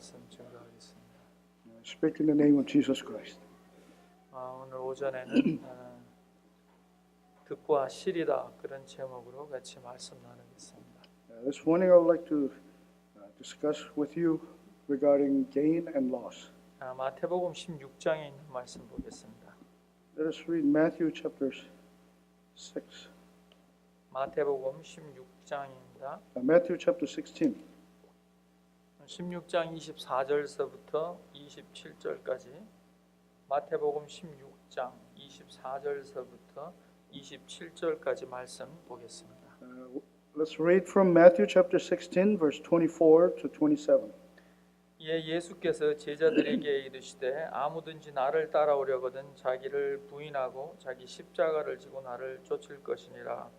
말씀 증거하겠습니다. Speak in the name of Jesus Christ. 오늘 오전에는 득과 실이다 그런 제목으로 같이 말씀 나누겠습니다. This morning I would like to discuss with you regarding gain and loss. 마태복음 16장에 있는 말씀 보겠습니다. Let us read Matthew chapter 6. 마태복음 16장입니다. Matthew chapter 16. 16장 24절서부터 27절까지 마태복음 16장 24절서부터 27절까지 말씀 보겠습니다. Let's read from Matthew chapter 16 verse 24 to 27. 이에 예수께서 제자들에게 이르시되 아무든지 나를 따라오려거든 자기를 부인하고 자기 십자가를 지고 나를 쫓을 것이니라.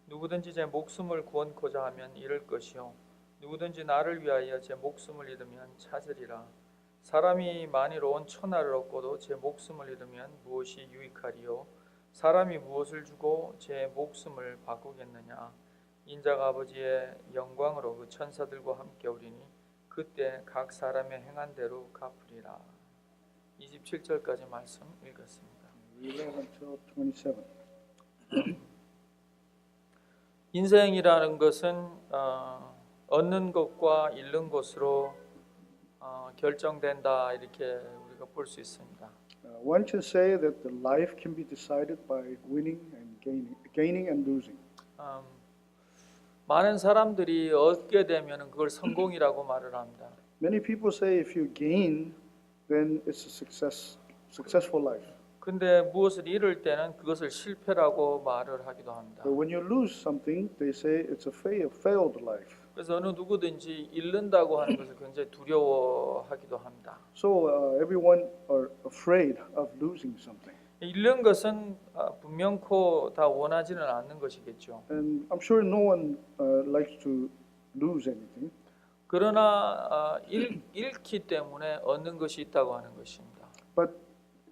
누구든지 제 목숨을 구원코자 하면 잃을 것이요 누구든지 나를 위하여 제 목숨을 잃으면 찾으리라. 사람이 만일 온 천하를 얻고도 제 목숨을 잃으면 무엇이 유익하리요? 사람이 무엇을 주고 제 목숨을 바꾸겠느냐? 인자가 아버지의 영광으로 그 천사들과 함께 오리니 그때 각 사람의 행한 대로 갚으리라. 27절까지 말씀 읽었습니다. 11 until 27. 인생이라는 것은 얻는 것과 잃는 것으로 결정된다 이렇게 우리가 볼 수 있습니다. One can say that the life can be decided by winning and gaining and losing. 많은 사람들이 얻게 되면 그걸 성공이라고 말을 합니다. Many people say if you gain, then it's a successful life. 근데 무엇을 잃을 때는 그것을 실패라고 말을 하기도 합니다. But when you lose something, they say it's a failed life. 그래서 어느 누구든지 잃는다고 하는 것을 굉장히 두려워하기도 합니다. So everyone are afraid of losing something. 잃는 것은 분명코 다 원하지는 않는 것이겠죠. And I'm sure no one likes to lose anything. 그러나 잃기 때문에 얻는 것이 있다고 하는 것입니다. But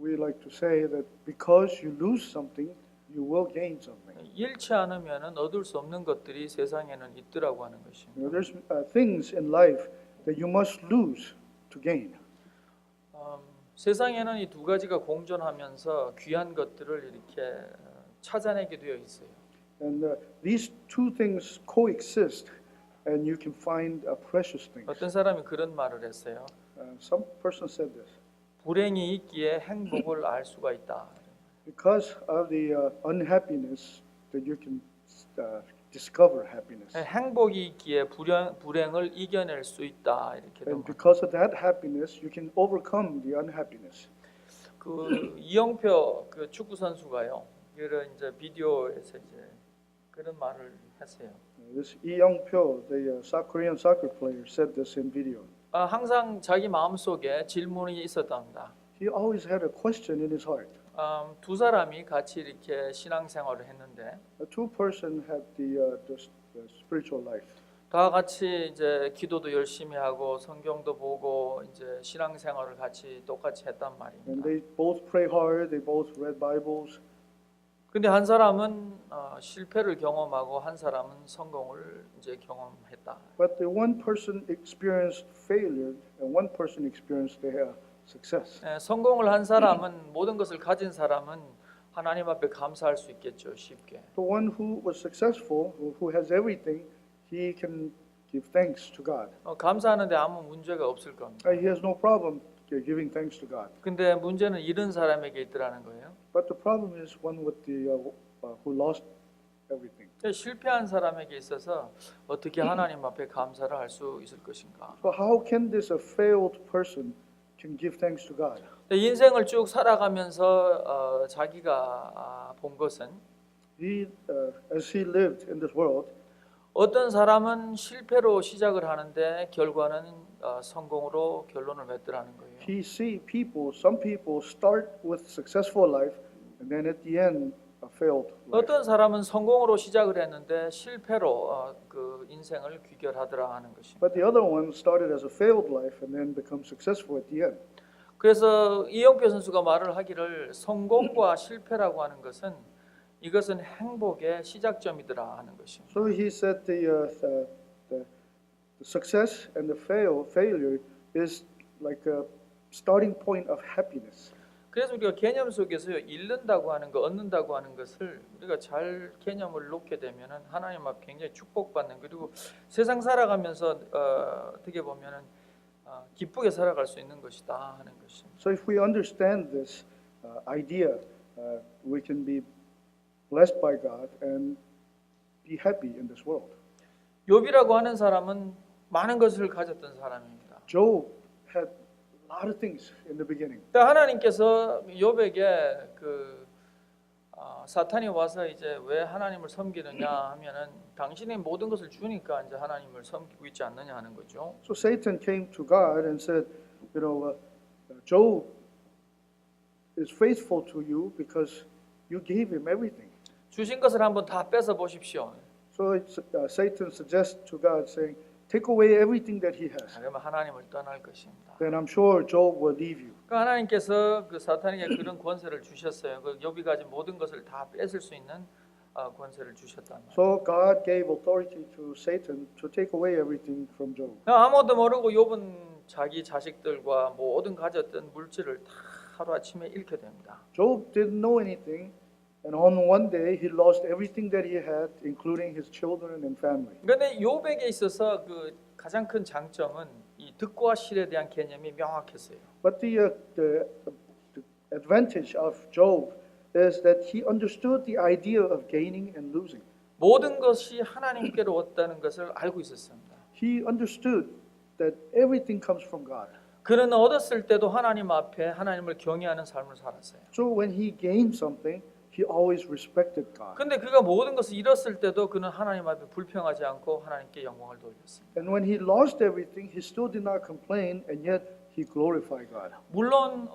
we like to say that because you lose something, you will gain something. 잃지 않으면 얻을 수 없는 것들이 세상에는 있더라고 하는 것입니다. You know, there's things in life that you must lose to gain. 세상에는 이 두 가지가 공존하면서 귀한 것들을 이렇게 찾아내게 되어 있어요. And these two things coexist, and you can find precious things. 어떤 사람이 그런 말을 했어요. Some person said this. 불행이 있기에 행복을 알 수가 있다. Because of the unhappiness that you can discover happiness. 행복이 있기에 불행을 이겨낼 수 있다 이렇게. And because of that happiness, you can overcome the unhappiness. 그 이영표 그 축구 선수가요. 이런 이제 비디오에서 이제 그런 말을 했어요. This Lee Young-pyo, the Korean soccer player, said this in video. 항상 자기 마음속에 질문이 있었답니다. He always had a question in his heart. 두 사람이 같이 이렇게 신앙생활을 했는데 Two person had the spiritual life. 다 같이 이제 기도도 열심히 하고 성경도 보고 이제 신앙생활을 같이 똑같이 했단 And 말입니다. they both pray hard. They both read Bibles. 근데 한 사람은 실패를 경험하고 한 사람은 성공을 이제 경험했다. But the one person experienced failure, and one person experienced the success. 성공을 한 사람은 모든 것을 가진 사람은 하나님 앞에 감사할 수 있겠죠, 쉽게. The one who was successful, who has everything, he can give thanks to God. 감사하는데 아무 문제가 없을 겁니다. He has no problem giving thanks to God. 근데 문제는 잃은 사람에게 있더라는 거예요. But the problem is one with the who lost everything. 실패한 사람에게 있어서 어떻게 하나님 앞에 감사를 할 수 있을 것인가? So how can this failed person can give thanks to God? 인생을 쭉 살아가면서 자기가 본 것은 He, as he lived in this world, 어떤 사람은 실패로 시작을 하는데 결과는 성공으로 결론을 맺더라는 거예요. he see people. Some people start with successful life, and then at the end, a failed life. 어떤 사람은 성공으로 시작을 했는데 실패로 그 인생을 귀결하더라 하는 것입니다. But the other one started as a failed life and then become successful at the end. 그래서 이영표 선수가 말을 하기를 성공과 실패라고 하는 것은 이것은 행복의 시작점이더라 하는 것입니다. So he said the success and the failure is like a starting point of happiness. 그래서 우리가 개념 속에서요, 잃는다고 하는 거, 얻는다고 하는 것을 우리가 잘 개념을 놓게 되면은 하나님 앞 굉장히 축복받는, 그리고 세상 살아가면서 어떻게 보면은 기쁘게 살아갈 수 있는 것이다 하는 것입니다. So if we understand this idea, we can be blessed by God and be happy in this world. 욥이라고 하는 사람은 많은 것을 가졌던 사람입니다. Job had a lot of things in the beginning. 하나님께서 욥에게 사탄이 와서 이제 왜 하나님을 섬기느냐 하면은 당신이 모든 것을 주니까 이제 하나님을 섬기고 있지 않느냐 하는 거죠. So Satan came to God and said, Job is faithful to you because you gave him everything. 주신 것을 한번 다 뺏어 보십시오. So Satan suggests to God, saying, take away everything that he has. 그러면 하나님을 떠날 것입니다. Then I'm sure Job will leave you. 그러니까 하나님께서 그 사탄에게 그런 권세를 주셨어요. 그 욥이 가진 모든 것을 다 뺏을 수 있는 권세를 주셨단 말이에요. So God gave authority to Satan to take away everything from Job. 아무도 모르고 욥은 자기 자식들과 모든 가졌던 물질을 다 하루아침에 잃게 됩니다. Job didn't know anything, and on one day he lost everything that he had, including his children and family. 그런데 욥에게 있어서 그 가장 큰 장점은 이 득과 실에 대한 개념이 명확했어요. But the advantage of Job is that he understood the idea of gaining and losing. 모든 것이 하나님께로 왔다는 것을 알고 있었습니다. He understood that everything comes from God. 그는 얻었을 때도 하나님 앞에 하나님을 경외하는 삶을 살았어요. So when he gained something, he always respected God. 근데 그가 모든 것을 잃었을 때도 그는 하나님 앞에 불평하지 않고 하나님께 영광을 돌렸습니다. And when he lost everything, he still did not complain, and yet he glorified God. 물론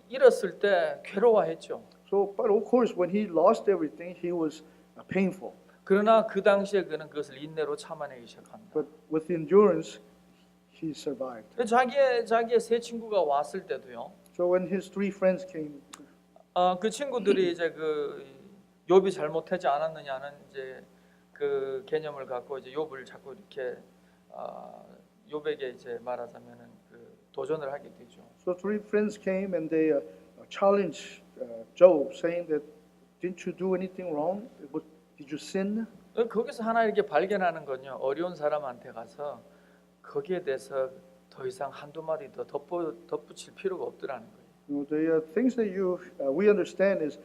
잃었을 때 괴로워했죠. So, but of course, when he lost everything, he was painful. 그러나 그 당시에 그는 그것을 인내로 참아내기 시작합니다. But with endurance, he survived. 자기의 세 친구가 왔을 때도요. So when his three friends came, 그 친구들이 이제 그 욥이 잘못하지 않았느냐는 이제 그 개념을 갖고 이제 욥을 자꾸 이렇게 욥에게 이제 말하자면은 그 도전을 하게 되죠. so three friends came and they challenged Job, saying that, didn't you do anything wrong? Did you sin? 거기서 하나 이렇게 발견하는 건요. 어려운 사람한테 가서 거기에 대해서 더 이상 한두 마디 더 덧붙일 필요가 없더라는 거예요. The things that we understand is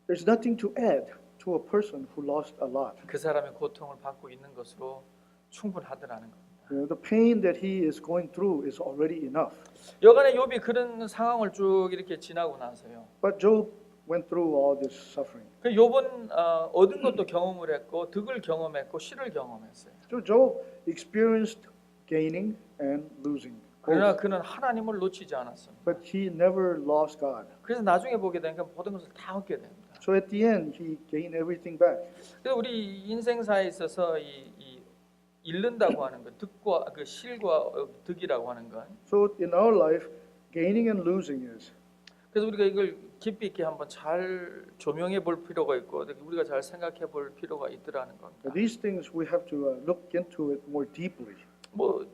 there's nothing to add to a person who lost a lot. 그 사람의 고통을 받고 있는 것으로 충분하더라는 겁니다. The pain that he is going through is already enough. 여간에 욥이 그런 상황을 쭉 이렇게 지나고 나서요. But Job went through all this suffering. 그 욥은 얻은 것도 경험을 했고 득을 경험했고 실을 경험했어요. So Job experienced gaining and losing. 그러나 그는 하나님을 놓치지 않았습니다. But he never lost God. 그래서 나중에 보게 되니까 모든 것을 다 얻게 됩니다. So at the end, he gained everything back. 그래서 우리 인생사에 있어서 이 잃는다고 하는 것, 득과 그 실과 득이라고 하는 것. So in our life, gaining and losing is. 그래서 우리가 이걸 깊이 있게 한번 잘 조명해 볼 필요가 있고 우리가 잘 생각해 볼 필요가 있더라는 겁니다. These things we have to look into it more deeply. 뭐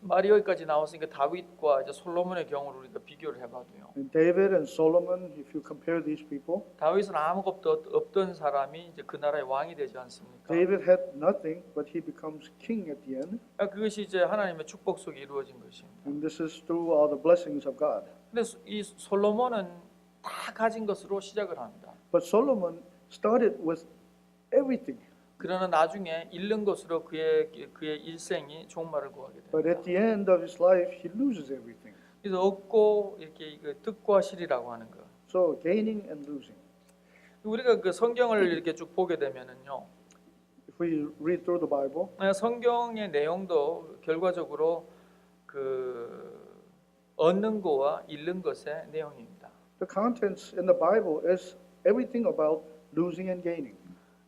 말이 여기까지 나왔으니까 다윗과 이제 솔로몬의 경우를 우리가 비교를 해봐도요. And David and Solomon, if you compare these people, 다윗은 아무것도 없던 사람이 이제 그 나라의 왕이 되지 않습니까? David had nothing, but he becomes king at the end. 그것이 이제 하나님의 축복 속에 이루어진 것입니다. And this is through all the blessings of God. 근데 이 솔로몬은 다 가진 것으로 시작을 합니다. But Solomon started with everything. 그러나 나중에 잃는 것으로 그의 일생이 종말을 구하게 됩니다. But at the end of his life, he loses everything. 그래서 얻고 이렇게 득과 실이라고 하는 것. So gaining and losing. 우리가 그 성경을 이렇게 쭉 보게 되면은요. If we read through the Bible, 성경의 내용도 결과적으로 그 얻는 거와 잃는 것의 내용입니다. the contents in the Bible is everything about losing and gaining.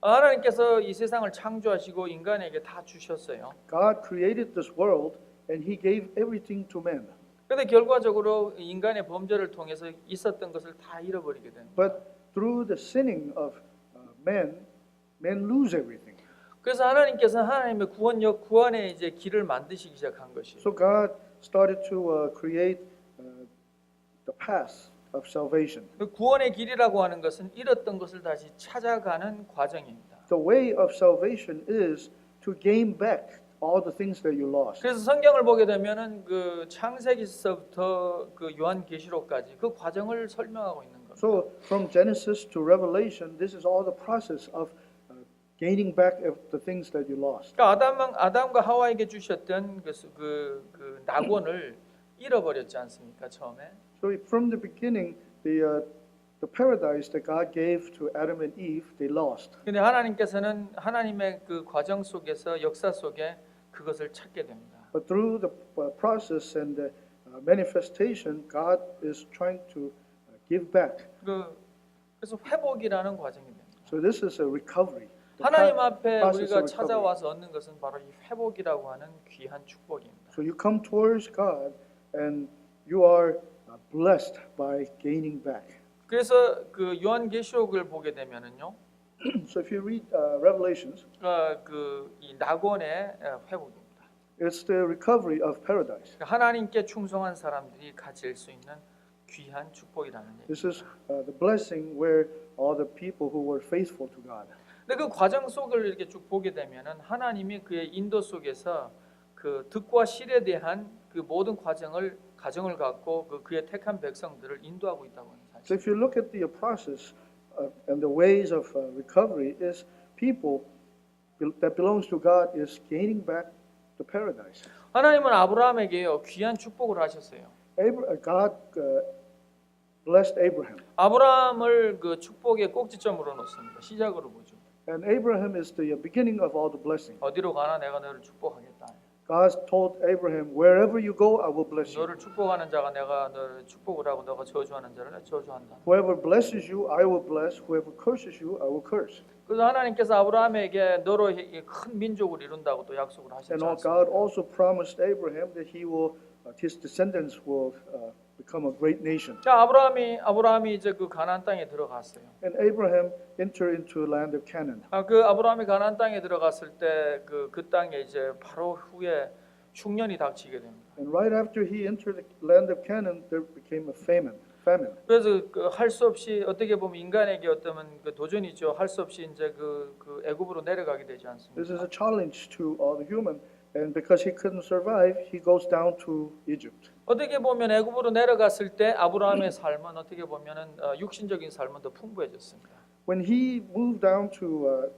하나님께서 이 세상을 창조하시고 인간에게 다 주셨어요. God created this world and he gave everything to man. 그런데 결과적으로 인간의 범죄를 통해서 있었던 것을 다 잃어버리게 됩니다. But through the sinning of man lose everything. 그래서 하나님께서는 하나님의 구원의 이제 길을 만드시기 시작한 것이에요. So God started to create the path of salvation. 그 구원의 길이라고 하는 것은 잃었던 것을 다시 찾아가는 과정입니다. The way of salvation is to gain back all the things that you lost. 그래서 성경을 보게 되면은 그 창세기서부터 그 요한계시록까지 그 과정을 설명하고 있는 겁니다. So from Genesis to Revelation, this is all the process of gaining back of the things that you lost. 그러니까 아담과 하와에게 주셨던 그 낙원을 잃어버렸지 않습니까 처음에? So from the beginning, the paradise that God gave to Adam and Eve, they lost. 근데 하나님께서는 하나님의 그 과정 속에서 역사 속에 그것을 찾게 됩니다. But through the process and the manifestation, God is trying to give back. 그래서 회복이라는 과정이 됩니다. So this is a recovery. The 하나님 앞에 process 우리가 of recovery. 찾아와서 얻는 것은 바로 이 회복이라고 하는 귀한 축복입니다. So you come towards God and you are blessed by gaining back. 그래서 그 요한계시록을 보게 되면은요, So if you read Revelations, 이 낙원의 회복입니다. it's the recovery of paradise. 그러니까 하나님께 충성한 사람들이 가질 수 있는 귀한 축복이라는 얘기. This is the blessing where all the people who were faithful to God. 근데 그 과정 속을 이렇게 쭉 보게 되면은 하나님이 그의 인도 속에서 그 득과 실에 대한 그 모든 과정을 갖고 그의 택한 백성들을 인도하고 있다고 하는 So 사실. if you look at the process and the ways of recovery, is people that belongs to God is gaining back the paradise. 하나님은 아브라함에게요 귀한 축복을 하셨어요. God blessed Abraham, 아브라함을 그 축복의 꼭지점으로 놓습니다. 시작으로 보죠. and Abraham is the beginning of all the blessing. 어디로 가나 내가 너를 축복하겠다. God told Abraham, "Wherever you go, I will bless you. 너를 축복하는 자가 내가 너를 축복을 하고 너가 저주하는 자를 내가 저주한다. Whoever blesses you, I will bless. Whoever curses you, I will curse." 그래서 하나님께서 아브라함에게 너로 큰 민족을 이룬다고 또 약속을 하셨지 And God 않습니까? also promised Abraham that his descendants will become a great nation. 자, 아브라함이 이제 그 가나안 땅에 들어갔어요. And Abraham entered into the land of Canaan. 그 아브라함이 가나안 땅에 들어갔을 때 그 땅에 이제 바로 후에 흉년이 닥치게 됩니다. And right after he entered the land of Canaan, there became a famine. 그래서 할 수 없이 어떻게 보면 인간에게 어떤 그 도전이죠. 할 수 없이 이제 그 애굽으로 내려가게 되지 This is 않습니까? a challenge to all the human, and because he couldn't survive, he goes down to Egypt. 어떻게 보면 애굽으로 내려갔을 때 아브라함의 삶은 어떻게 보면은 육신적인 삶은 더 풍부해졌습니다. When he moved down to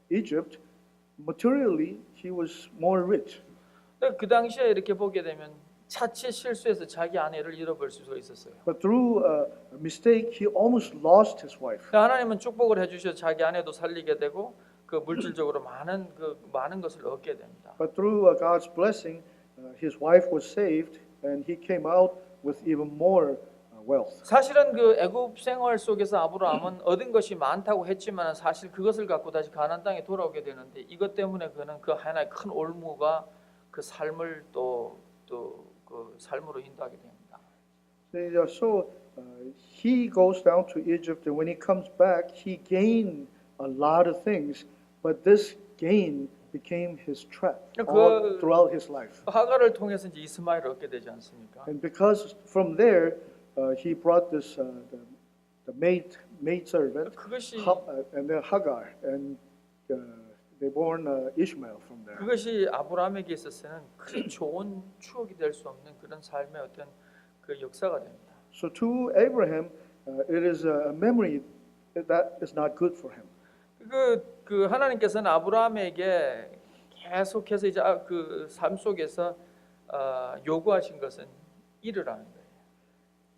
Egypt, materially he was more rich. 근데 그 당시에 이렇게 보게 되면 자칫 실수해서 자기 아내를 잃어버릴 수가 있었어요. But through a mistake, he almost lost his wife. 하나님은 축복을 해주셔서 자기 아내도 살리게 되고 그 물질적으로 많은 것을 얻게 됩니다. But through God's blessing, his wife was saved, and he came out with even more wealth. 사실은 그 애굽 생활 속에서 아브라함은 얻은 것이 많다고 했지만 사실 그것을 갖고 다시 가나안 땅에 돌아오게 되는데 이것 때문에 그는 그 하나의 큰 올무가 그 삶을 또 그 삶으로 인도하게 됩니다. So he goes down to Egypt, and when he comes back, he gained a lot of things, but this gain became his trap all throughout his life. 하갈을 통해서 이제 이스마엘을 얻게 되지 않습니까? And because from there, he brought this the maid servant, 그것이 and then Hagar, and they born Ishmael from there. 그것이 아브라함에게 있어서는 큰 좋은 추억이 될 수 없는 그런 삶의 어떤 그 역사가 됩니다. So to Abraham, it is a memory that is not good for him. 그 하나님께서는 아브라함에게 계속해서 이제 그 삶 속에서 요구하신 것은 잃으라는 거예요.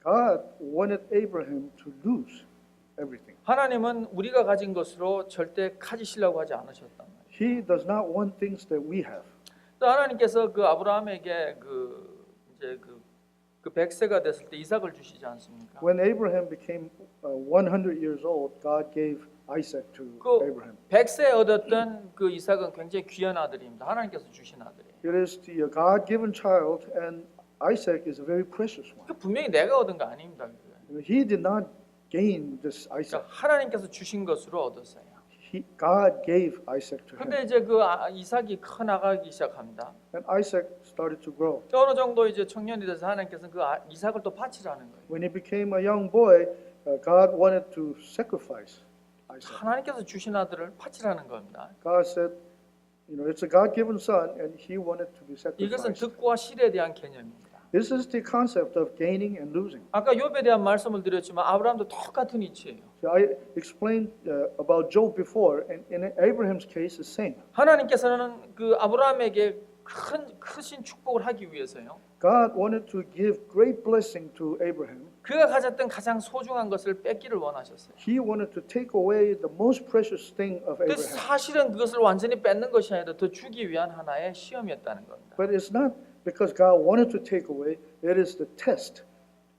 God wanted Abraham to lose everything. 하나님은 우리가 가진 것으로 절대 가지시려고 하지 않으셨단 말이에요. He does not want things that we have. 또 하나님께서 그 아브라함에게 이제 그 100세가 됐을 때 이삭을 주시지 않습니까? When Abraham became 100 years old, God gave Isaac to 그 Abraham. 100세 얻었던 그 이삭은 굉장히 귀한 아들입니다. 하나님께서 주신 아들이에요. It is the God-given child, and Isaac is a very precious one. 그 분명히 내가 얻은 거 아닙니다. 그거. He did not gain this 그러니까 Isaac. 하나님께서 주신 것으로 얻었어요. God gave Isaac to him. 근데 이제 그 이삭이 커 나가기 시작합니다. And Isaac started to grow. 어느 정도 이제 청년이 돼서 하나님께서는 그 이삭을 또 바치라는 거예요. When he became a young boy, God wanted to sacrifice Isaac. 하나님께서 주신 아들을 바치라는 겁니다. God said, it's a God-given son, and he wanted to be 이것은 sacrificed. 득과 실에 대한 개념입니다. This is the concept of gaining and losing. 아까 욥에 대한 말씀을 드렸지만 아브라함도 똑같은 이치예요. So I explained about Job before, and in Abraham's case, the same. 하나님께서는 그 아브라함에게 크신 축복을 하기 위해서요. God wanted to give great blessing to Abraham. 그가 가졌던 가장 소중한 것을 뺏기를 원하셨어요. He wanted to take away the most precious thing of 그 Abraham. 사실은 그것을 완전히 뺏는 것이 아니라 더 주기 위한 하나의 시험이었다는 겁니다. But it's not because God wanted to take away, it is the test.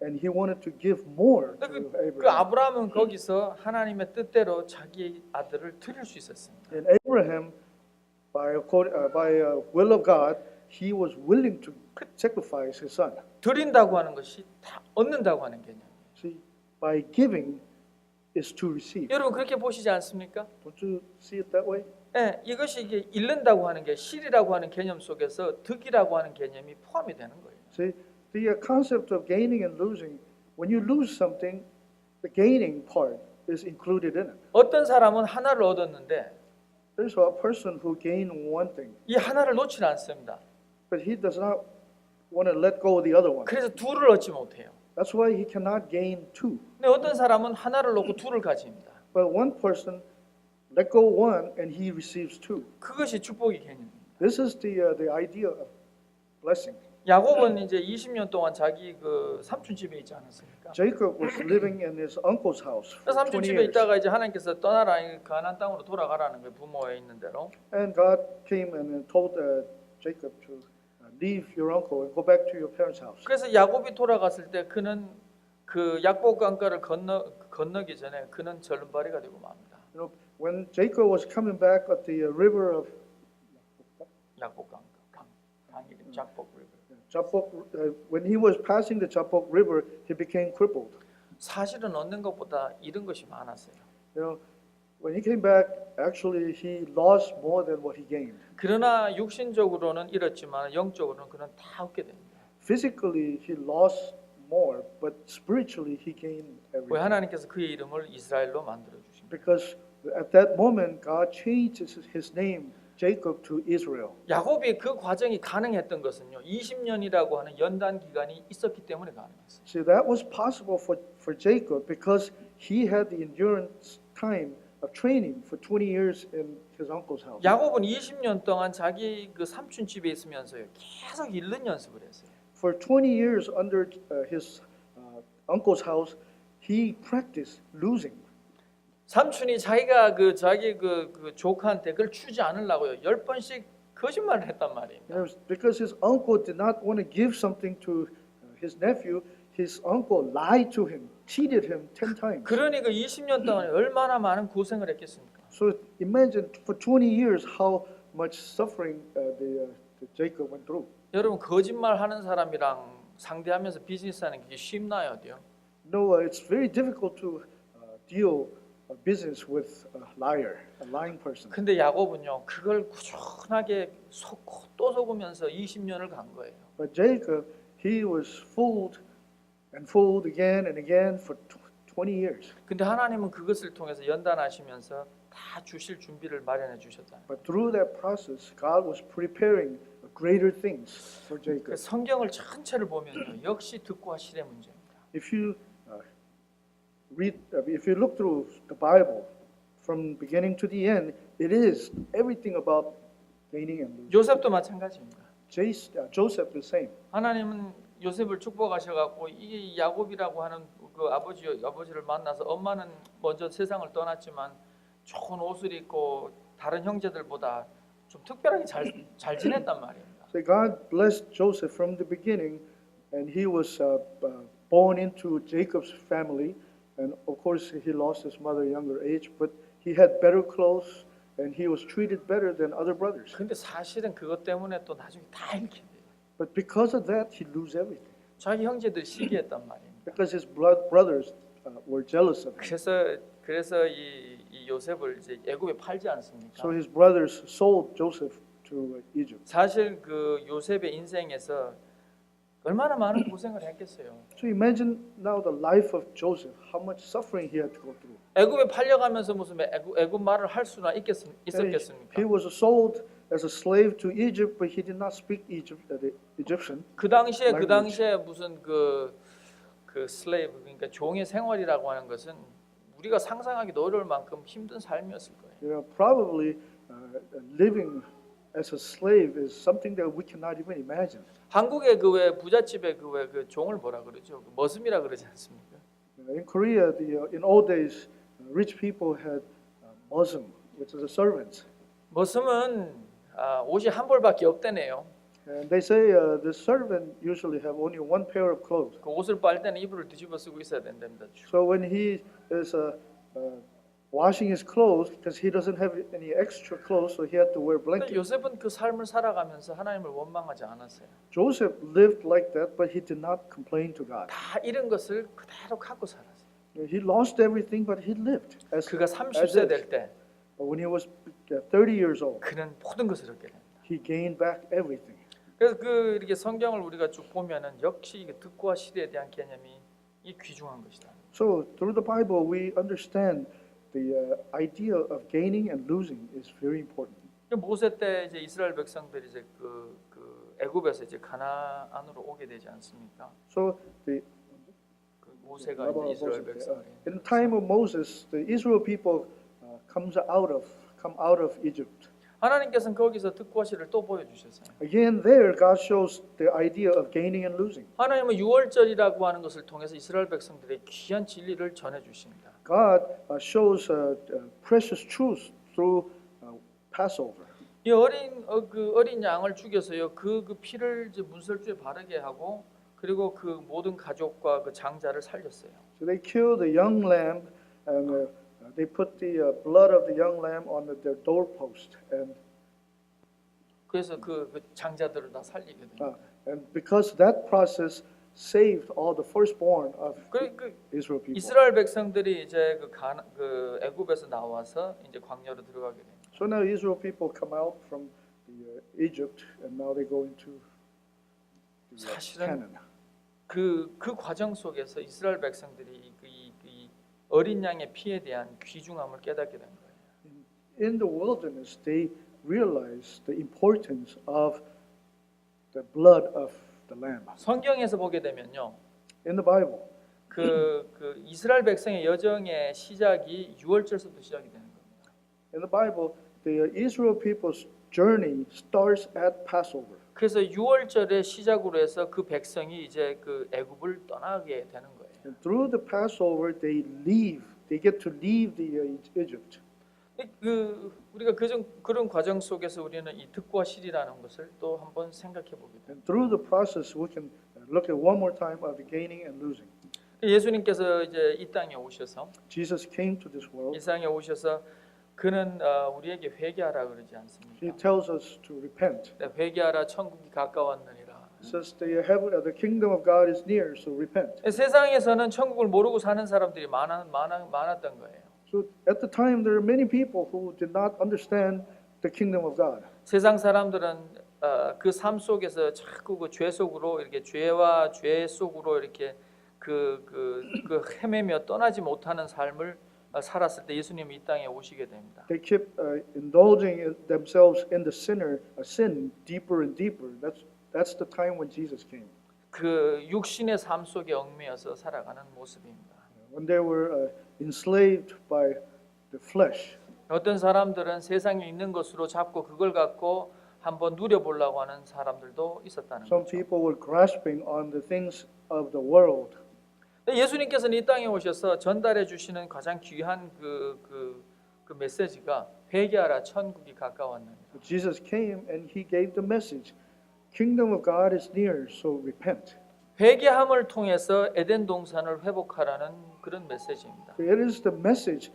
And he wanted to give more to 그 Abraham. 아브라함은 거기서 하나님의 뜻대로 자기 아들을 드릴 수 있었습니다. And Abraham, by will of God, he was willing to sacrifice his son. 드린다고 하는 것이 다 얻는다고 하는 개념이에요. See, by giving is to receive. 여러분 그렇게 보시지 않습니까? Don't you see it that way? 네, 이것이 이게 잃는다고 하는 게 실이라고 하는 개념 속에서 득이라고 하는 개념이 포함이 되는 거예요. See, the concept of gaining and losing, when you lose something, the gaining part is included in it. 어떤 사람은 하나를 얻었는데 There's a person who gained one thing, 이 하나를 놓지 않습니다. but he does not want to let go of the other one. 그래서 둘을 얻지 못해요. That's why he cannot gain two. 근데 어떤 사람은 하나를 놓고 둘을 가집니다. But one person let go one and he receives two. 그것이 축복의 개념입니다. This is the idea of blessing. 야곱은 이제 20년 동안 자기 그 삼촌 집에 있지 않았습니까? Jacob was living in his uncle's house 그 for 삼촌 20 집에 years. 있다가 이제 하나님께서 떠나라 가나안 땅으로 돌아가라는 거예요. 부모에 있는 대로. And God came and told Jacob to leave your uncle and go back to your parents' house. 그래서 야곱이 돌아갔을 때 그는 그 약복 강가를 건너기 전에 그는 절름발이가 되고 맙니다. You know, when Jacob was coming back at the river of 약복 강 이름 약복 river. Jabbok, when he was passing the Jabbok River, he became crippled. 사실은 얻는 것보다 잃은 것이 많았어요. You know, when he came back, actually he lost more than what he gained. 그러나 육신적으로는 잃었지만 영적으로는 그는 다 얻게 됩니다. Physically, he lost more, but spiritually, he gained 왜 everything. 하나님께서 그의 이름을 이스라엘로 만들어 주십니까? Because at that moment, God changed his name, Jacob, to Israel. 야곱이 그 과정이 가능했던 것은요. 20년이라고 하는 연단 기간이 있었기 때문에 가능했어요. See, that was possible for Jacob because he had the endurance time of training for 20 years in his uncle's house. 야곱은 20년 동안 자기 그 삼촌 집에 있으면서요. 계속 잃는 연습을 했어요. For 20 years under his uncle's house, he practiced losing. 삼촌이 자기가 자기 그 조카한테 그걸 주지 않으려고요. 10번씩 거짓말을 했단 말입니다. Because his uncle did not want to give something to his nephew, his uncle lied to him, cheated him 10 times. 그러니 그 20년 동안 얼마나 많은 고생을 했겠습니까? So imagine for 20 years how much suffering the Jacob went through. 여러분 거짓말하는 사람이랑 상대하면서 비즈니스하는 게 쉽나요, 어때요? No, it's very difficult to deal business with a liar, a lying person. 근데 야곱은요 그걸 꾸준하게 속고 또 속으면서 20년을 간 거예요. But Jacob, he was fooled and fooled again and again for 20 years. 근데 하나님은 그것을 통해서 연단하시면서 다 주실 준비를 마련해 주셨잖아요. But through that process, God was preparing greater things for 그 Jacob. 성경을 전체를 보면요 역시 득과 실의 문제입니다. If you if you look through the Bible from beginning to the end, it is everything about gaining and losing. 요셉도 마찬가지입니다. Joseph the same. 하나님은 요셉을 축복하셔갖고 이 야곱이라고 하는 그 아버지를 만나서 엄마는 먼저 세상을 떠났지만 좋은 옷을 입고 다른 형제들보다 좀 특별하게 잘 지냈단 말입니다. So God blessed Joseph from the beginning, and he was born into Jacob's family, and of course he lost his mother at a younger age, but he had better clothes, and he was treated better than other brothers. 근데 사실은 그것 때문에 또 나중에 다 잃게 돼요. But because of that, he lose everything. 자기 형제들이 시기했단 말입니다. Because his brothers were jealous of him. 그래서 이 요셉을 이제 애굽에 팔지 않습니까? So his brothers sold Joseph to Egypt. 사실 그 요셉의 인생에서 얼마나 많은 고생을 했겠어요. So imagine now the life of Joseph, how much suffering he had to go through. 애굽에 팔려가면서 무슨 애굽 말을 할 수나 있었겠습니까? He was sold as a slave to Egypt, but he did not speak Egyptian. 그 당시에 language. 무슨 그 슬레이브 그러니까 종의 생활이라고 하는 것은 우리가 상상하기도 어려울 만큼 힘든 삶이었을 거예요. You know, probably living as a slave is something that we cannot even imagine. 한국의 그 왜 부잣집의 그 종을 뭐라 그러죠? 그 머슴이라 그러지 않습니까? In Korea, in old days, rich people had musm, which is a servant. 머슴은 옷이 한 벌밖에 없대네요. And they say the servant usually have only one pair of clothes. 그 옷을 빨 때는 이불을 뒤집어 쓰고 있어야 된답니다. So when he is washing his clothes, because he doesn't have any extra clothes, so he had to wear 근데 blanket. 요셉은 그 삶을 살아가면서 하나님을 원망하지 않았어요. Joseph lived like that, but he did not complain to God. 다 잃은 것을 그대로 갖고 살았어요. He lost everything, but he lived as 그가 as 30세 is. 될 때 But when he was 30 years old, 그는 모든 것을 얻게 됩니다. he gained back everything. 그래서 그 이렇게 성경을 우리가 쭉 보면은 역시 이게 득과 실에 대한 개념이 이 귀중한 것이다. So through the Bible, we understand the idea of gaining and losing is very important. 모세 때 이제 이스라엘 백성들이 이제 그 애굽에서 이제 가나안으로 오게 되지 않습니까? So the 그 모세가 이제 이스라엘 백성을 in the time of Moses, the Israel people come out of Egypt. 하나님께서는 거기서 득과 실을 또 보여주셨어요. Again, there God shows the idea of gaining and losing. 하나님은 유월절이라고 하는 것을 통해서 이스라엘 백성들의 귀한 진리를 전해 주십니다. God shows precious truths through Passover. 이 어린 양을 죽여서요 그 피를 이제 문설주에 바르게 하고 그리고 그 모든 가족과 그 장자를 살렸어요. So they killed the young lamb and they put the blood of the young lamb on their doorpost, and 그래서 그 장자들을 다 살리게 됩니다. and because that process saved all the firstborn of 그 Israel people. 이스라엘 백성들이 이제 그 애굽에서 나와서 이제 광야로 들어가게 됩니다. So now Israel people come out from the Egypt, and now they go into the 사실은 Canaan. 그 과정 속에서 이스라엘 백성들이 이 어린 양의 피에 대한 귀중함을 깨닫게 된 거예요. In the wilderness, they realized the importance of the blood of the lamb. 성경에서 보게 되면요, In the Bible, 그 이스라엘 백성의 여정의 시작이 유월절서부터 시작이 되는 겁니다. in the Bible, the Israel people's journey starts at Passover. 그래서 유월절의 시작으로 해서 그 백성이 이제 그 애굽을 떠나게 되는 거예요. And through the Passover, they get to leave the Egypt. 우리가 그런 과정 속에서 우리는 이 득과 실이라는 것을 또 한번 생각해 보게 돼요. And through the process, we can look at one more time of the gaining and losing. 예수님께서 이제 이 땅에 오셔서 Jesus came to this 이 world. 땅에 오셔서 그는 우리에게 회개하라 그러지 He 않습니까? tells us to repent. 회개하라 천국이 가까웠느니라. He says the kingdom of God is near, so repent. 세상에서는 천국을 모르고 사는 사람들이 많았던 거예요. So at the time, there are many people who did not understand the kingdom of God. 세상 사람들은 그 삶 속에서 자꾸 그 죄 속으로 이렇게 죄와 죄 속으로 이렇게 그 헤매며 떠나지 못하는 삶을 살았을 때 예수님이 이 땅에 오시게 됩니다. They kept indulging themselves in the sin deeper and deeper. That's the time when Jesus came. 그 육신의 삶 속에 얽매여서 살아가는 모습입니다. When they were enslaved by the flesh. 어떤 사람들은 세상에 있는 것으로 잡고 그걸 갖고 한번 누려보려고 하는 사람들도 있었다는 Some 거죠. people were grasping on the things of the world. 예수님께서는 이 땅에 오셔서 전달해 주시는 가장 귀한 그 메시지가 회개하라 천국이 가까웠느니라. Jesus came and he gave the message. Kingdom of God is near, so repent. 회개함을 통해서 에덴 동산을 회복하라는 그런 메시지입니다. It is the message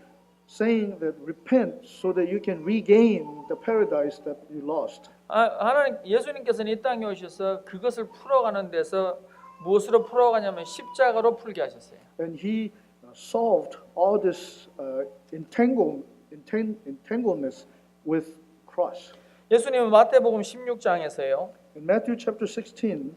saying that repent so that you can regain the paradise that you lost. 하나님 예수님께서는 이 땅에 오셔서 그것을 풀어가는 데서 무엇으로 풀어가냐면 십자가로 풀게 하셨어요. And he solved all this entanglements with cross. 예수님은 마태복음 16장에서요. In Matthew chapter 16,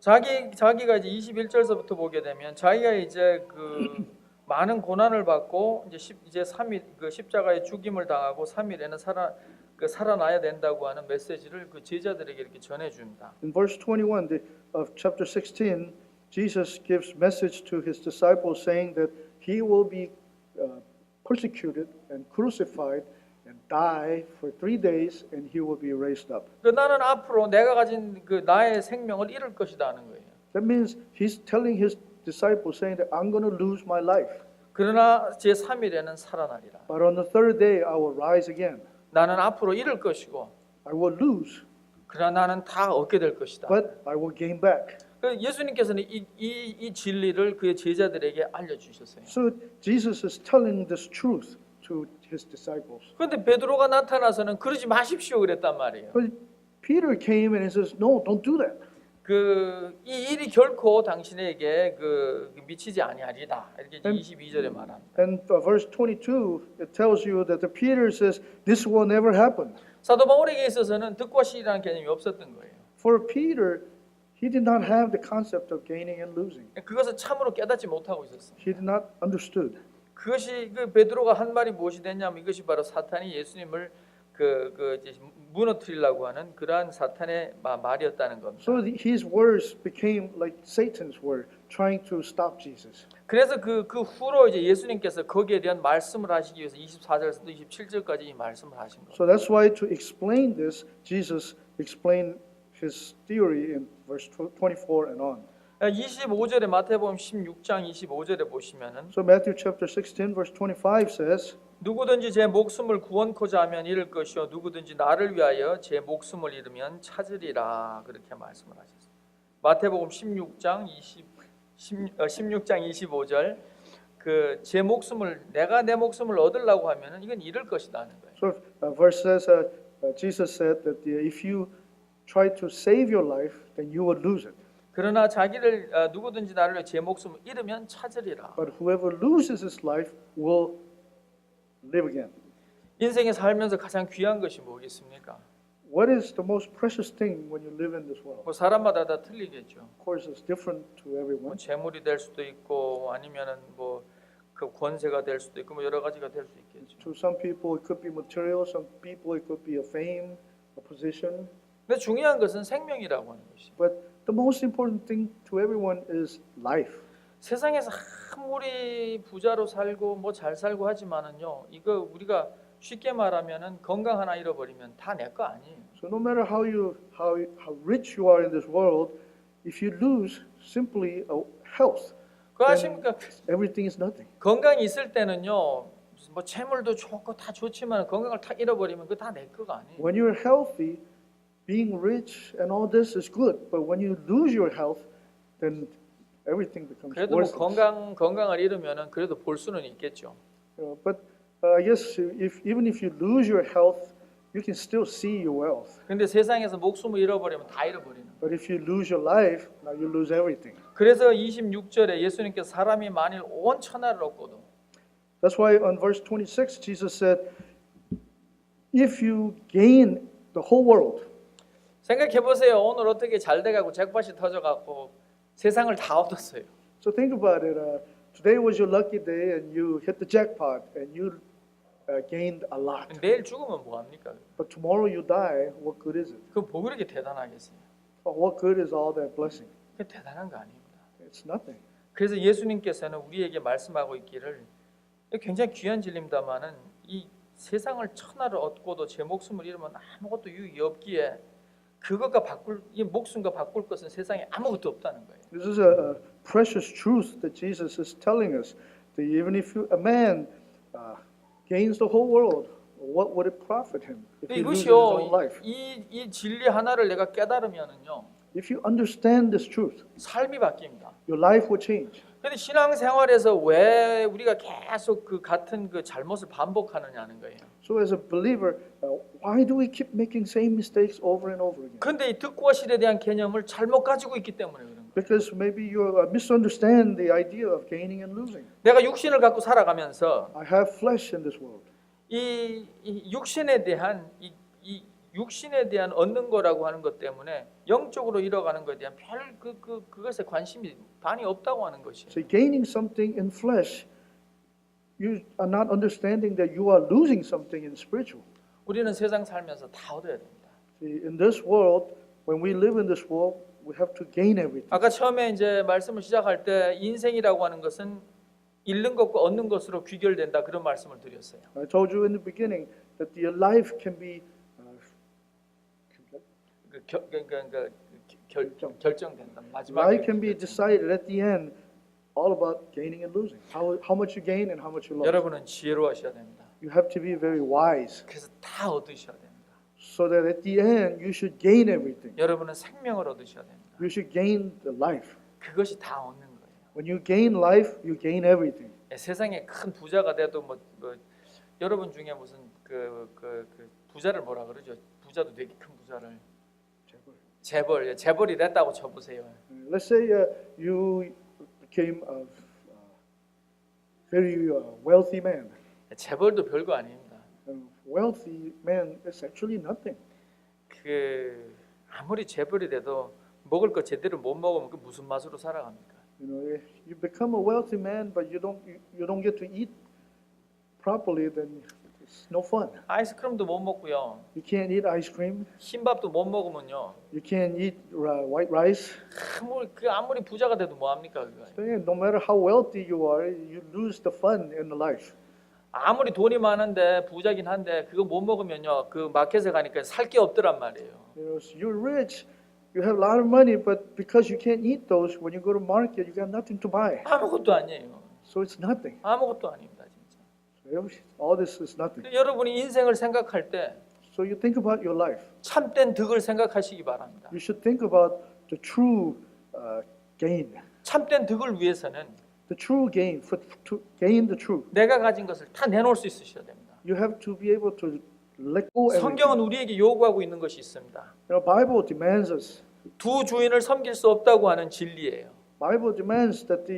자기가 이제 21절서부터 보게 되면 자기가 이제 그 많은 고난을 받고 이제 3일 그 십자가에 죽임을 당하고 3일에는 살아나야 된다고 하는 메시지를 그 제자들에게 이렇게 전해 줍니다. in verse 21 of chapter 16, Jesus gives message to his disciples saying that he will be persecuted and crucified and die for 3 days and he will be raised up. 그 나는 앞으로 내가 가진 그 나의 생명을 잃을 것이다 하는 거예요. That means he's telling his disciples saying that I'm going to lose my life. 그러나 제 3일에는 살아나리라. But on the third day I will rise again. 나는 앞으로 잃을 것이고 I will lose, 그러나 나는 다 얻게 될 것이다. but I will gain back. 그 예수님께서는 이 진리를 그의 제자들에게 알려주셨어요. So Jesus is telling this truth to his disciples. 그런데 베드로가 나타나서는 그러지 마십시오 그랬단 말이에요. But Peter came and he says, no, don't do that. 이 일이 결코 당신에게 미치지 아니하리다. 이렇게 22절에 말합니다. And verse 22, it tells you that the Peter says, this will never happen. 사도 바울에게 있어서는 득과 실이라는 개념이 없었던 거예요. For Peter, he did not have the concept of gaining and losing. 그것을 참으로 깨닫지 못하고 있었어요. He did not understood. 그것이 그 베드로가 한 말이 무엇이 됐냐면 이것이 바로 사탄이 예수님을 이제 무너뜨리려고 하는 그러한 사탄의 말이었다는 겁니다. So his words became like Satan's word, trying to stop Jesus. 그래서 그 후로 이제 예수님께서 거기에 대한 말씀을 하시기 위해서 24절에서 27절까지 이 말씀을 하신 거예요. So that's why to explain this, Jesus explained his theory in verse 24 and on. 25절에 마태복음 16장 25절에 보시면은 So Matthew chapter 16 verse 25 says, 누구든지 제 목숨을 구원코자 하면 잃을 것이요 누구든지 나를 위하여 제 목숨을 잃으면 찾으리라 그렇게 말씀을 하셨어요. 마태복음 16장 25절 제 목숨을 내가 내 목숨을 얻으려고 하면은 이건 잃을 것이다 하는 거예요. So verse says, Jesus said that if you try to save your life, then you will lose it. 그러나 자기를 누구든지 나를 위해 제 목숨을 잃으면 찾으리라. But whoever loses his life will live again. 인생에 살면서 가장 귀한 것이 뭐겠습니까? What is the most precious thing when you live in this world? 뭐 사람마다 다 틀리겠죠. Of course, it's different to 뭐 everyone. 재물이 될 수도 있고 아니면은 뭐 그 권세가 될 수도 있고 뭐 여러 가지가 될 수 있겠죠. To some people, it could be material. Some people, it could be a fame, a position. 근데 중요한 것은 생명이라고 하는 것이. But the most important thing to everyone is life. 세상에서 아무리 부자로 살고 뭐 잘 살고 하지만은요, 이거 우리가 쉽게 말하면은 건강 하나 잃어버리면 다 내 거 아니에요. So no matter how rich you are in this world, if you lose simply health, 그거 아십니까? everything is nothing. 건강이 있을 때는요, 뭐 재물도 좋고 다 좋지만 건강을 다 잃어버리면 그거 다 내 거가 아니에요. When you're healthy, being rich and all this is good. But when you lose your health, then everything becomes 그래도 뭐 worthless. 건강을 잃으면은 그래도 볼 수는 있겠죠. But I guess even if you lose your health, you can still see your wealth. 근데 세상에서 목숨을 잃어버리면 다 잃어버리는. But if you lose your life, now you lose everything. 그래서 26절에 예수님께서 사람이 만일 온 천하를 얻고도 That's why on verse 26, Jesus said, if you gain the whole world, 생각해 보세요. 오늘 어떻게 잘 돼가고 잭팟이 터져갖고 세상을 다 얻었어요. so think about it. Today was your lucky day and you hit the jackpot and you gained a lot. 내일 죽으면 뭐 합니까? But tomorrow you die, what good is it? 그 뭐 그렇게 대단하겠어요? What good is all that blessing? 그 대단한 거 아닙니다. It's nothing. 그래서 예수님께서는 우리에게 말씀하고 있기를 굉장히 귀한 진리입니다만은 이 세상을 천하를 얻고도 제 목숨을 잃으면 아무것도 유익이 없기에 그것과 이 목숨과 바꿀 것은 세상에 아무것도 없다는 거예요. This is a precious truth that Jesus is telling us. That even if a man gains the whole world, what would it profit him if he loses his own 이것이요, life? 이 진리 하나를 내가 깨달으면은요, If you understand this truth, 삶이 바뀝니다. your life will change. 근데 신앙생활에서 왜 우리가 계속 그 같은 그 잘못을 반복하느냐는 거예요. So as a believer, why do we keep making same mistakes over and over again? 근데 이 득과 실에 대한 개념을 잘못 가지고 있기 때문에 그런 거예요. Because maybe you misunderstand the idea of gaining and losing. 내가 육신을 갖고 살아가면서 I have flesh in this world. 이 육신에 대한 이 육신에 대한 얻는 거라고 하는 것 때문에 영적으로 잃어가는 것에 대한 별 그것에 관심이 반이 없다고 하는 것이에요. So gaining something in flesh, you are not understanding that you are losing something in spiritual. 우리는 세상 살면서 다 얻어야 됩니다. See, in this world, when we live in this world, we have to gain everything. 아까 처음에 이제 말씀을 시작할 때 인생이라고 하는 것은 잃는 것과 얻는 것으로 귀결된다 그런 말씀을 드렸어요. I told you in the beginning that your life can be 결정된다. 마지막에 life can be decided at the end, all about gaining and losing. How much you gain and how much you lose. 여러분은 지혜로우셔야 됩니다. You have to be very wise, 그래서 다 얻으셔야 됩니다. so that at the end you should gain everything. 여러분은 생명을 얻으셔야 됩니다. You should gain the life. 그것이 다 얻는 거예요. When you gain life, you gain everything. 세상에 큰 부자가 돼도 뭐 여러분 중에 무슨 그 부자를 뭐라 그러죠? 부자도 되게 큰 부자를 재벌이 됐다고 쳐보세요. Let's say you became a very wealthy man. 재벌도 별거 아닙니다. A wealthy man is actually nothing. 그 아무리 재벌이 돼도 먹을 거 제대로 못 먹으면 그 무슨 맛으로 살아갑니까? You know, if you become a wealthy man, but you don't get to eat properly, then it's no fun. 아이스크림도 못 먹고요. You can't eat ice cream. 흰밥도 못 먹으면요. You can't eat white rice. 아무리 부자가 돼도 뭐 합니까 그거? So, yeah, no matter how wealthy you are, you lose the fun in the life. 아무리 돈이 많은데 부자긴 한데 그거 못 먹으면요. 그 마켓에 가니까 살 게 없더란 말이에요. You know, so you're rich, you have a lot of money, but because you can't eat those, when you go to market, you got nothing to buy. 아무것도 아니에요. So it's nothing. 아무것도 아닙니다, 진짜. So all this is nothing. 여러분이 인생을 생각할 때 So you think about your life. 참된 덕을 생각하시기 바랍니다. You should think about the true gain. 참된 덕을 위해서는 The true gain, to gain the truth. 내가 가진 것을 다 내놓을 수 있으셔야 됩니다. You have to be able to let go everything. 성경은 우리에게 요구하고 있는 것이 있습니다. You know, Bible demands us. 두 주인을 섬길 수 없다고 하는 진리예요. Bible demands that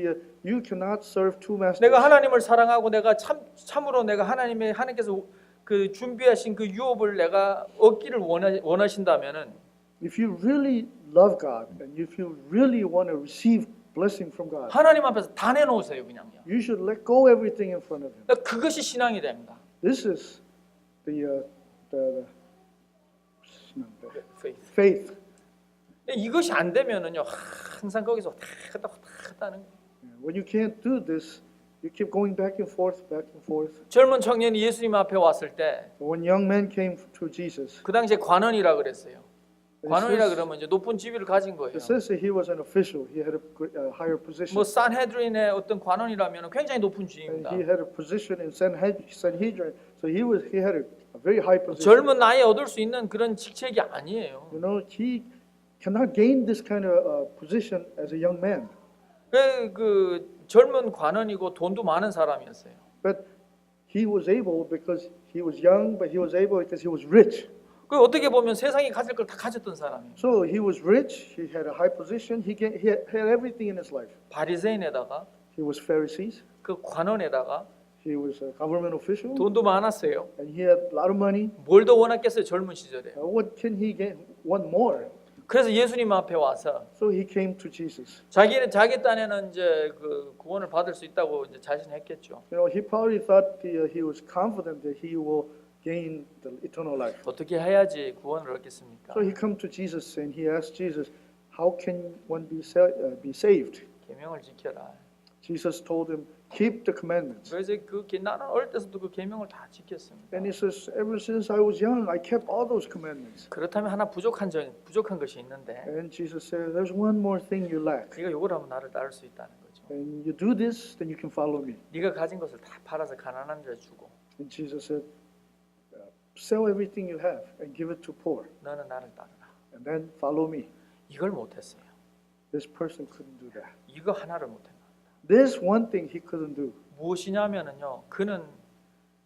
you cannot serve two masters. 내가 하나님을 사랑하고 내가 참으로 내가 하나님께서 그 준비하신 그 유업을 내가 얻기를 원하신다면은 If you really love God and if you really want to receive blessing from God, 하나님 앞에서 다 내놓으세요, 그냥요. you should let go everything in front of Him. 그것이 신앙이 됩니다. This is the faith. 이것이 안 되면은요 항상 거기서 왔다 하는 거예요. When you can't do this, you keep going back and forth. 젊은 청년이 예수님 앞에 왔을 때 When young men came to Jesus, 그 당시에 관원이라 그랬어요. 관원이라 그러면 이제 높은 지위를 가진 거예요. it says that he was an official. He had a higher position. 뭐 산헤드린의 어떤 관원이라면 굉장히 높은 And 지위입니다. he had a position in Sanhedrin, so he had a very high position. 젊은 나이에 얻을 수 있는 그런 직책이 아니에요. You know, he cannot gain this kind of position as a young man. 그 젊은 관원이고 돈도 많은 사람이었어요. But he was able because he was young, but he was able because he was rich. 그 어떻게 보면 세상이 가질 걸 다 가졌던 사람이에요. So he was rich. He had a high position. He had everything in his life. 바리새인에다가 He was Pharisees. 그 관원에다가 He was a government official, 돈도 많았어요. and he had a lot of money. 뭘 더 원했겠어요, 젊은 시절에. What can he want more? 그래서 예수님 앞에 와서 So he came to Jesus. 자기 딴에는 이제 그 구원을 받을 수 있다고 이제 자신했겠죠. You know, he probably thought he was confident that he will gain the eternal life. 어떻게 해야지 구원을 얻겠습니까? So he come to Jesus and he asked Jesus, "How can one be saved?" 계명을 지켜라. Jesus told him, "Keep the commandments." 그래서 나는 어릴 때부터 그 계명을 다 지켰습니다. And he says, "Ever since I was young, I kept all those commandments." 그렇다면 하나 부족한 것이 있는데 And Jesus said, "There's one more thing you lack. 네가 이걸 하면 나를 따를 수 있다는 거죠. And you do this, then you can follow me." 네가 가진 것을 다 팔아서 가난한 데 주고 And Jesus said, "Sell everything you have and give it to poor, 너는 나를 따르라. and then follow me." 이걸 못했어요. This person couldn't do that. 이거 하나를 못했나. There's one thing he couldn't do. 무엇이냐면은요, 그는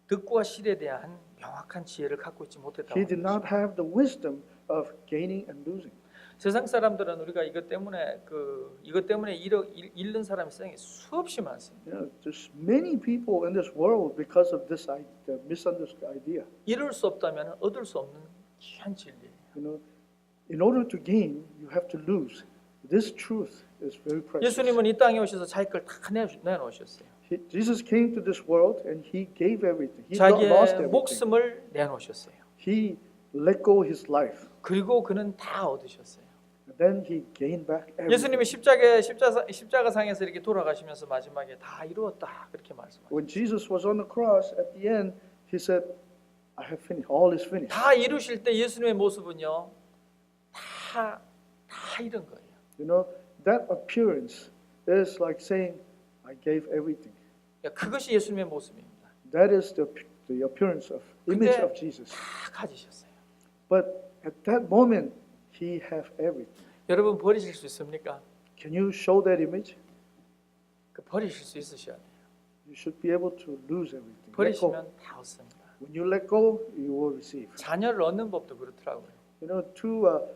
득과 실에 대한 명확한 지혜를 갖고 있지 못했다고. He did not have the wisdom of gaining and losing. 세상 사람들은 우리가 이것 때문에 잃는 사람이 세상에 수없이 많습니다. You know, there's many people in this world because of this misunderstood idea. 잃을 수 없다면 얻을 수 없는 귀한 진리예요. You know, in order to gain, you have to lose. This truth is very precious. 예수님은 이 땅에 오셔서 자기 걸 다 내놓으셨어요. Jesus came to this world and he gave everything. He 자기의 lost everything. 목숨을 내놓으셨어요. He let go his life. 그리고 그는 다 얻으셨어요. And then he gained back everything. 예수님이 십자가상에서 이렇게 돌아가시면서 마지막에 다 이루었다 그렇게 말씀하셨어요. When Jesus was on the cross, at the end, he said, I have finished. All is finished. 다 이루실 때 예수님의 모습은요, 다 이룬 거예요. You know, that appearance is like saying, I gave everything. 그것이 예수님의 모습입니다. That is the appearance of image 근데 of Jesus. 다 가지셨어요. But at that moment, he have everything. 여러분 버리실 수 있습니까? Can you show that image? 그 버리실 수 있으셔야 돼요. You should be able to lose everything. Let go. 버리시면 다 얻습니다. When you let go, you will receive. 자녀를 얻는 법도 그렇더라고요. You know, to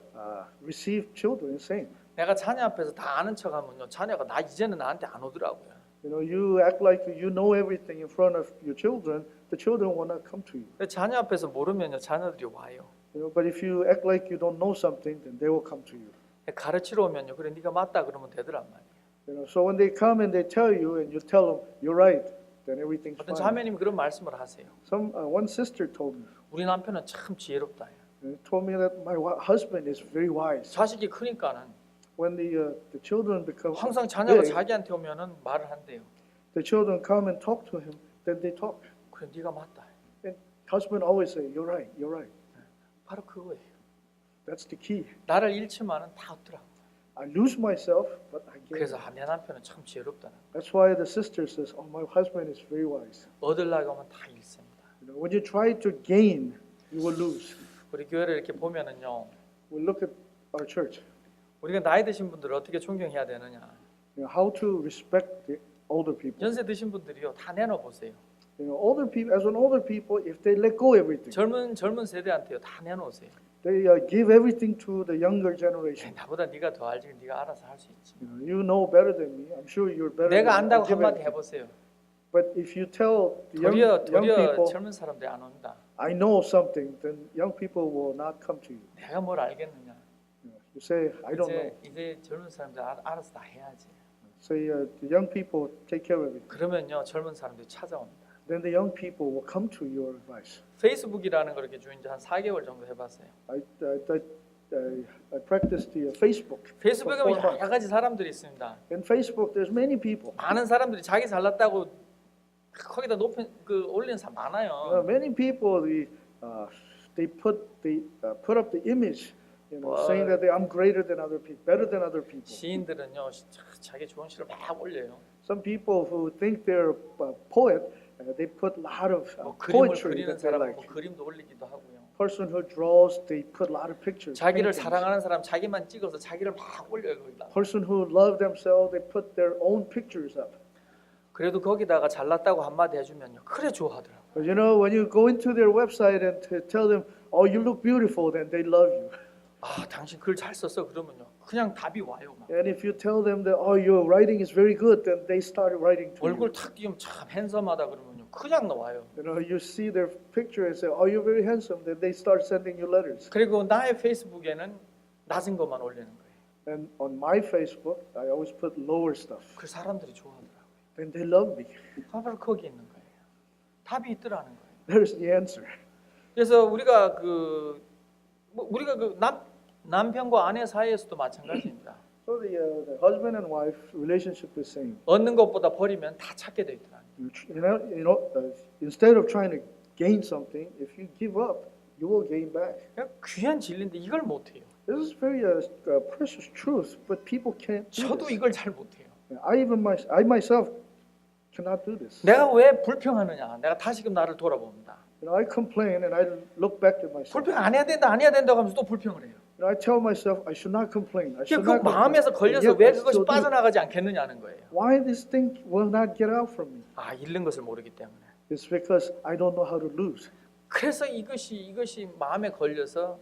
receive children is same. 내가 자녀 앞에서 다 아는 척하면요, 자녀가 이제는 나한테 안 오더라고요. You know, you act like you know everything in front of your children. The children will not come to you. 근데 자녀 앞에서 모르면요, 자녀들이 와요. You know, but if you act like you don't know something, then they will come to you. 가르치러 오면요, 그래 네가 맞다 그러면 되더란 말이에요. You know, so when they come and they tell you, and you tell them you're right, then everything's 어떤 fine. 자매님이 그런 말씀을 하세요. One sister told me. 우리 남편은 참 지혜롭다. Told me that my husband is very wise. 자식이 크니까는 When the children become 항상 자녀가 big, 자기한테 오면은 말을 한대요. the children come and talk to him. Then they talk. 그래 네가 맞다. And husband always say, "You're right. You're right." 바로 그거예요. That's the key. 나를 잃지만은 다 얻더라고. I lose myself, but I gain. 그래서 내 남편은 참 지혜롭다. That's why the sister says, "Oh, my husband is very wise." 얻으려고 하면 다 잃습니다. You know, when you try to gain, you will lose. 우리 교회를 이렇게 보면은요, We look at our church. 우리가 나이 드신 분들을 어떻게 존경해야 되느냐. You know, how to respect the older people. 연세 드신 분들이요, 다 내놔 보세요. You know, older people, as an older people, if they let go everything, 젊은 세대한테요, 다 내놓으세요. they give everything to the younger generation. 나보다 네가 더 알지, 네가 알아서 할 수 있지. You know better than me. I'm sure you're better. 내가 than me. 안다고 Give 한마디 everything. 해보세요. But if you tell the 도리어 young people, 젊은 사람들이 안 온다. I know something, then young people will not come to you. 내가 뭘 알겠느냐. You say, I don't know. 이제 젊은 사람들 알아서 다 해야지. Say, the young people take care of it. 그러면요, 젊은 사람들이 찾아옵니다. Then the young people will come to your advice. 페이스북이라는 걸 이렇게 주인 한 4개월 정도 해봤어요. I practiced the Facebook. 페이스북에 for 4 보면 months. 여러 가지 사람들이 있습니다. In Facebook, there's many people. 많은 사람들이 자기 잘났다고 거기다 올리는 사람 많아요. Many people they put up the image, saying that I'm greater than other people, better than other people. 시인들은요, 자기 좋은 시를 막 올려요. Some people who think they're a poet, they put a lot of 그림을 poetry 그리는 that they 사람은 like. 그림도 올리기도 하고요. Person who draws, they put a lot of pictures. 자기를 paintings. 사랑하는 사람 자기만 찍어서 자기를 막 올려요 거기다. Person who love themselves, they put their own pictures up. 그래도 거기다가 잘났다고 한마디 해주면요, 그래 좋아하더라고. But you know, when you go into their website and tell them, "Oh, you look beautiful," then they love you. 당신 글 잘 썼어 그러면요, 그냥 답이 와요. 막. And if you tell them that, "Oh, your writing is very good," then they start writing to you. 얼굴 탁 띄우면 참 핸섬하다 그러면요, 그냥 나와요. You know, you see their picture and say, "Oh, you're very handsome." Then they start sending you letters. 그리고 나의 페이스북에는 낮은 것만 올리는 거예요. And on my Facebook, I always put lower stuff. 그 사람들이 좋아하더라고요. Then they love me. 바로 거기 있는 거예요. 답이 있더라는 거예요. There's the answer. 그래서 우리가 남편과 아내 사이에서도 마찬가지입니다. So the husband and wife relationship is same. 얻는 것보다 버리면 다 찾게 돼 있더라는 거예요. Instead of trying to gain something, if you give up, you will gain back. 그러니까 귀한 진리인데 이걸 못해요. This is very precious truth, but people can't do 저도 this. 이걸 잘 못해요. I myself cannot do this. 내가 왜 불평하느냐? 내가 다시금 나를 돌아봅니다. I complain and I look back at myself. 불평 안 해야 된다고 하면서 또 불평을 해요. I tell myself I should not complain. I should 그 not 마음에서 complain. 걸려서 And 왜 yet I 그것이 still do. 빠져나가지 않겠느냐는 거예요. Why this thing will not get out from me? 잃는 것을 모르기 때문에. It's because I don't know how to lose. 그래서 이것이 마음에 걸려서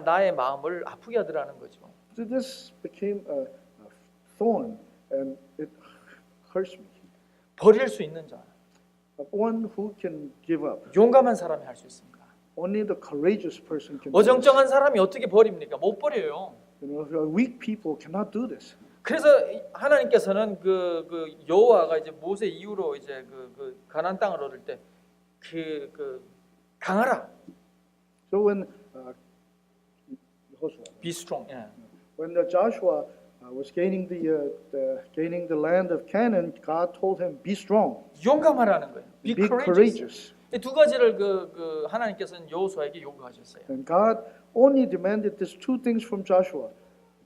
나의 마음을 아프게 하더라는 거죠. So this became a thorn, and it hurts me. 버릴 수 있는 자, One who can give up. 용감한 사람이 할 수 있습니다. Only the courageous person can do this. 어정쩡한 사람이 어떻게 버립니까? 못 버려요. You know, weak people cannot do this. 그래서 하나님께서는 그 여호와가 이제 모세 이후로 이제 그 가나안 땅을 얻을 때 그 강하라. So when Be strong. 예. when Joshua was gaining the land of Canaan, God told him, "Be strong, 용감하라는 거예요. Be be courageous. courageous." 이 두 가지를 그 하나님께서는 여호수아에게 요구하셨어요. And God only demanded these two things from Joshua: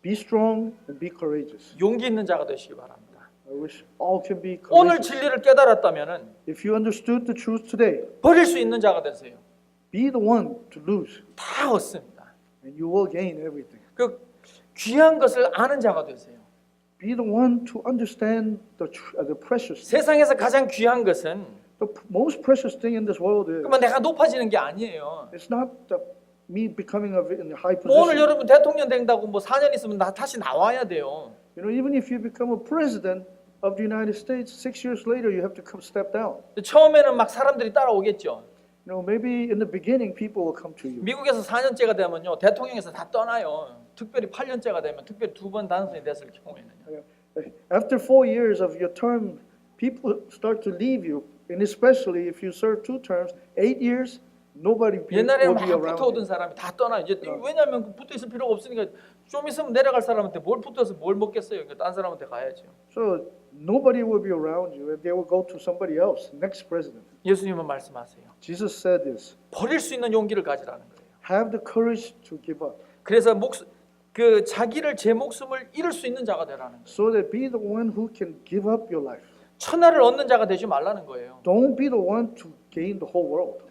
be strong and be courageous. 용기 있는 자가 되시기 바랍니다. I wish all can be 오늘 courageous. 진리를 깨달았다면은 If you understood the truth today, 버릴 수 있는 자가 되세요. be the one to lose, 다 얻습니다. and you will gain everything. 그 귀한 것을 아는 자가 되세요. Be the one to understand the precious. 세상에서 가장 귀한 것은 The most precious thing in this world is 그러면 내가 높아지는 게 아니에요. it's not me becoming in a high 뭐 오늘 position. 여러분 대통령 된다고 뭐 4년 있으면 다시 나와야 돼요. You know, even if you become a president of the United States, 6 years later you have to come step down. 처음에는 막 사람들이 따라오겠죠. You know, maybe in the beginning people will come to you. 미국에서 4년째가 되면요 대통령에서 다 떠나요. 특별히 8년째가 되면 특별히 2번 당선이 됐을 경우에는요. After 4 years of your term, people start to leave you, and especially if you serve 2 terms, 8 years, nobody will 옛날에는 be 막 around 붙어오던 you. 사람이 다 떠나. 이제 왜냐하면 붙어 있을 필요가 없으니까 좀 있으면 내려갈 사람한테 뭘 붙어서 뭘 먹겠어요. 그러니까 딴 사람한테 가야죠. So nobody will be around you, and they will go to somebody else, next president. 예수님은 말씀하세요. Jesus said this: 버릴 수 있는 용기를 가지라는 거예요. have the courage to give up, 그래서 그 자기를 제 목숨을 잃을 수 있는 자가 되라는 거예요. so that be the one who can give up your life. 천하를 얻는 자가 되지 말라는 거예요. Don't be the one to gain the whole world.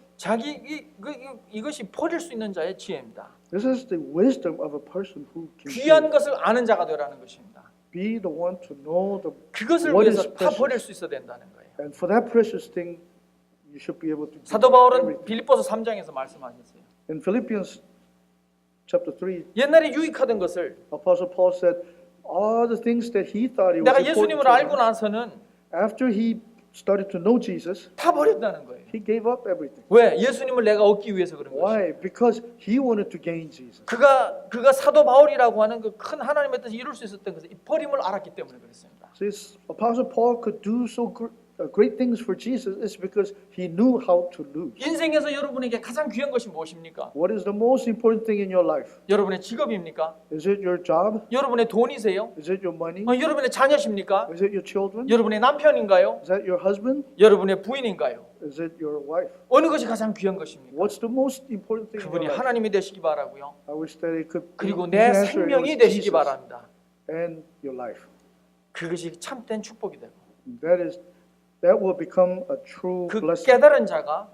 이것이 버릴 수 있는 자의 지혜입니다. This is the wisdom of a person who can 귀한 give. 것을 아는 자가 되라는 것입니다. Be the one to know 그것을 what 위해서 is 다 precious. 버릴 수 있어야 된다는 거예요. And for that precious thing, you should be able to give 사도 up 바울은 everything. 빌립보서 3장에서 말씀하셨어요. In Philippians chapter 3, 옛날에 유익하던 것을 Apostle Paul said, all the things that he thought it was 내가 important 예수님을 to 알고 him, 나서는 after he started to know Jesus, 다 버렸다는 거예요. he gave up everything. 왜? 예수님을 내가 얻기 위해서 그런 것이에요. Why? Because he wanted to gain Jesus. 그가 사도 바울이라고 하는 그 큰 하나님의 뜻을 이룰 수 있었던 것은 이 버림을 알았기 때문에 그렇습니다. Since Apostle Paul could do so great things for Jesus, is because he knew how to lose. 인생에서 여러분에게 가장 귀한 것이 무엇입니까? What is the most important thing in your life? 여러분의 직업입니까? Is it your job? 여러분의 돈이세요? Is it your money? 여러분의 자녀십니까? Is it your children? 여러분의 남편인가요? Is that your husband? 여러분의 부인인가요? Is it your wife? 어느 것이 가장 귀한 것입니까? What's the most important thing in 그분이 your life? 하나님이 되시기 바라고요. I wish that it could be 그리고 the 내 answer 생명이 was 되시기 Jesus 바랍니다. and your life. 그것이 참된 축복이 되고 That will become a true 그 blessing. 깨달은 자가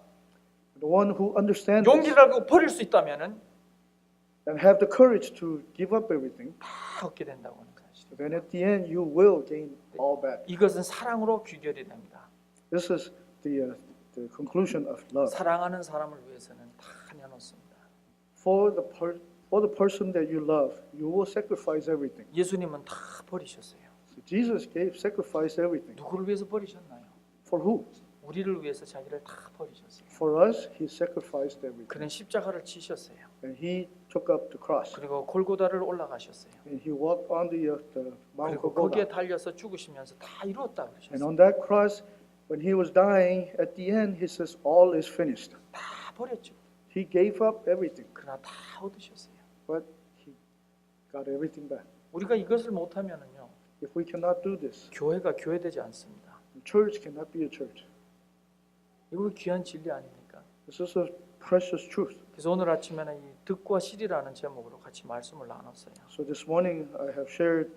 The one who understands 용기를 갖고 버릴 수 있다면은 and have the courage to give up everything, 다 얻게 된다고 하는 사실. then at the end you will gain all back. 이것은 사랑으로 귀결이 됩니다. This is the conclusion of love. 사랑하는 사람을 위해서는 다 내놓습니다. For the person that you love, you will sacrifice everything. 예수님은 다 버리셨어요. So Jesus sacrificed everything. 누구를 위해서 버리셨나요? For who? 우리를 위해서 자기를 다 버리셨어요. For us, he sacrificed everything. 그는 십자가를 치셨어요. And he took up the cross. 그리고 골고다를 올라가셨어요. And he walked on the Mount 그리고 거기에 Golgotha. 달려서 죽으시면서 다 이루었다 And 그러셨어요. on that cross, when he was dying, at the end, he says, all is finished. 다 버렸죠. He gave up everything, 그러나 다 얻으셨어요. but he got everything back. 우리가 이것을 못하면은요, If we cannot do this, 교회가 교회되지 않습니다. the church cannot be a church. 이거 귀한 진리 아닙니까? This is a precious truth. 그래서 오늘 아침에는 이 득과 실이라는 제목으로 같이 말씀을 나눴어요. So this morning, I have shared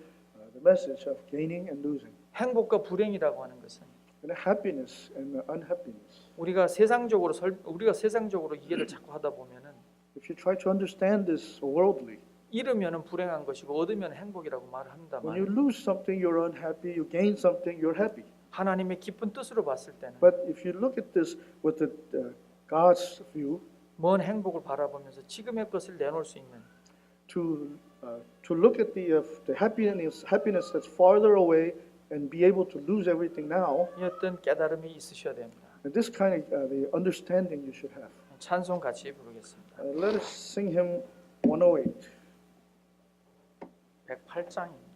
the message of gaining and losing, 행복과 불행이라고 하는 것은 and happiness and unhappiness. 우리가 세상적으로 이해를 자꾸 하다 보면은 If you try to understand this worldly, 잃으면은 불행한 것이고 얻으면 행복이라고 말을 when you 합니다만 lose something, you're unhappy. You gain something, you're happy. 하나님의 깊은 뜻으로 봤을 때는 But if you look at this with God's view, 먼 행복을 바라보면서 지금의 것을 내놓을 수 있는 to look at the happiness that's farther away and be able to lose everything now. 이 어떤 깨달음이 있으셔야 됩니다. And this kind of the understanding you should have. 찬송 같이 부르겠습니다. Let us sing hymn 108. 108장입니다.